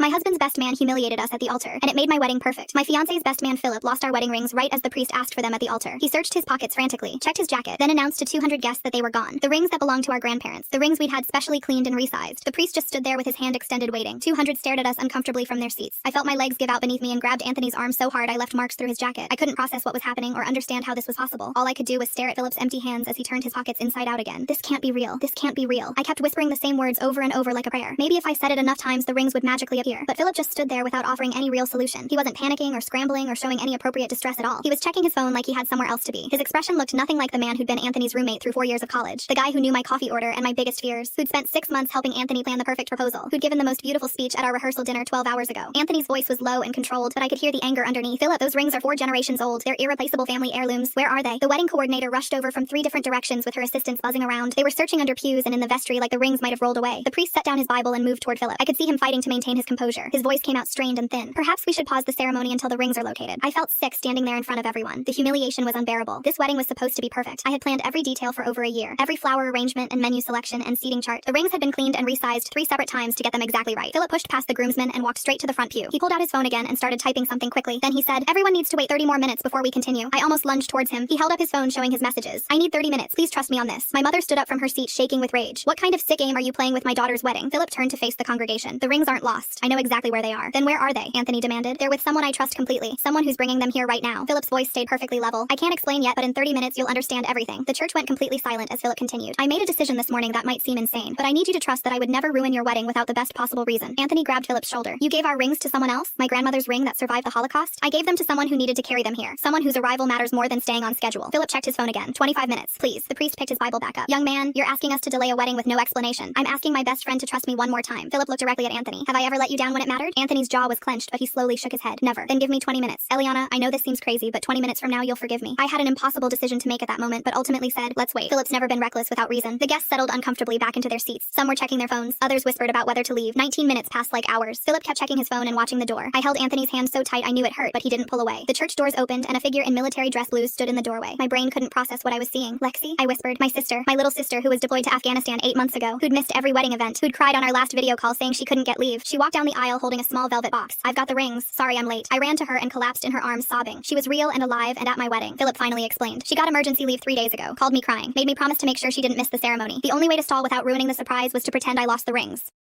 My husband's best man humiliated us at the altar, and it made my wedding perfect. My fiancé's best man Philip lost our wedding rings right as the priest asked for them at the altar. He searched his pockets frantically, checked his jacket, then announced to 200 guests that they were gone. The rings that belonged to our grandparents. The rings we'd had specially cleaned and resized. The priest just stood there with his hand extended waiting. 200 stared at us uncomfortably from their seats. I felt my legs give out beneath me and grabbed Anthony's arm so hard I left marks through his jacket. I couldn't process what was happening or understand how this was possible. All I could do was stare at Philip's empty hands as he turned his pockets inside out again. This can't be real. This can't be real. I kept whispering the same words over and over like a prayer. Maybe if I said it enough times the rings would magically appear. But Philip just stood there without offering any real solution. He wasn't panicking or scrambling or showing any appropriate distress at all. He was checking his phone like he had somewhere else to be. His expression looked nothing like the man who'd been Anthony's roommate through 4 years of college. The guy who knew my coffee order and my biggest fears. Who'd spent 6 months helping Anthony plan the perfect proposal. Who'd given the most beautiful speech at our rehearsal dinner 12 hours ago. Anthony's voice was low and controlled, but I could hear the anger underneath. Philip, those rings are 4 generations old. They're irreplaceable family heirlooms. Where are they? The wedding coordinator rushed over from 3 different directions with her assistants buzzing around. They were searching under pews and in the vestry like the rings might have rolled away. The priest set down his Bible and moved toward Philip. I could see him fighting to maintain his composure. His voice came out strained and thin. Perhaps we should pause the ceremony until the rings are located. I felt sick standing there in front of everyone. The humiliation was unbearable. This wedding was supposed to be perfect. I had planned every detail for over a year. Every flower arrangement and menu selection and seating chart. The rings had been cleaned and resized 3 separate times to get them exactly right. Philip pushed past the groomsmen and walked straight to the front pew. He pulled out his phone again and started typing something quickly. Then he said, "Everyone needs to wait 30 more minutes before we continue." I almost lunged towards him. He held up his phone showing his messages. "I need 30 minutes. Please trust me on this." My mother stood up from her seat shaking with rage. "What kind of sick game are you playing with my daughter's wedding?" Philip turned to face the congregation. "The rings aren't lost. I know exactly where they are." "Then where are they?" Anthony demanded. "They're with someone I trust completely. Someone who's bringing them here right now." Philip's voice stayed perfectly level. "I can't explain yet, but in 30 minutes you'll understand everything." The church went completely silent as Philip continued. "I made a decision this morning that might seem insane, but I need you to trust that I would never ruin your wedding without the best possible reason." Anthony grabbed Philip's shoulder. "You gave our rings to someone else? My grandmother's ring that survived the Holocaust? I gave them to someone who needed to carry them here. Someone whose arrival matters more than staying on schedule." Philip checked his phone again. 25 minutes, please." The priest picked his Bible back up. "Young man, you're asking us to delay a wedding with no explanation. I'm asking my best friend to trust me one more time." Philip looked directly at Anthony. "Have I ever let you down when it mattered?" Anthony's jaw was clenched, but he slowly shook his head. "Never." "Then give me 20 minutes. Eliana, I know this seems crazy, but 20 minutes from now you'll forgive me." I had an impossible decision to make at that moment, but ultimately said, "Let's wait." Philip's never been reckless without reason. The guests settled uncomfortably back into their seats. Some were checking their phones. Others whispered about whether to leave. 19 minutes passed like hours. Philip kept checking his phone and watching the door. I held Anthony's hand so tight I knew it hurt, but he didn't pull away. The church doors opened, and a figure in military dress blues stood in the doorway. My brain couldn't process what I was seeing. "Lexi?" I whispered. "My sister. My little sister who was deployed to Afghanistan 8 months ago. Who'd missed every wedding event. Who'd cried on our last video call saying she couldn't get leave." She walked down the aisle holding a small velvet box. "I've got the rings. Sorry I'm late." I ran to her and collapsed in her arms sobbing. She was real and alive and at my wedding. Philip finally explained. "She got emergency leave 3 days ago. Called me crying. Made me promise to make sure she didn't miss the ceremony. The only way to stall without ruining the surprise was to pretend I lost the rings."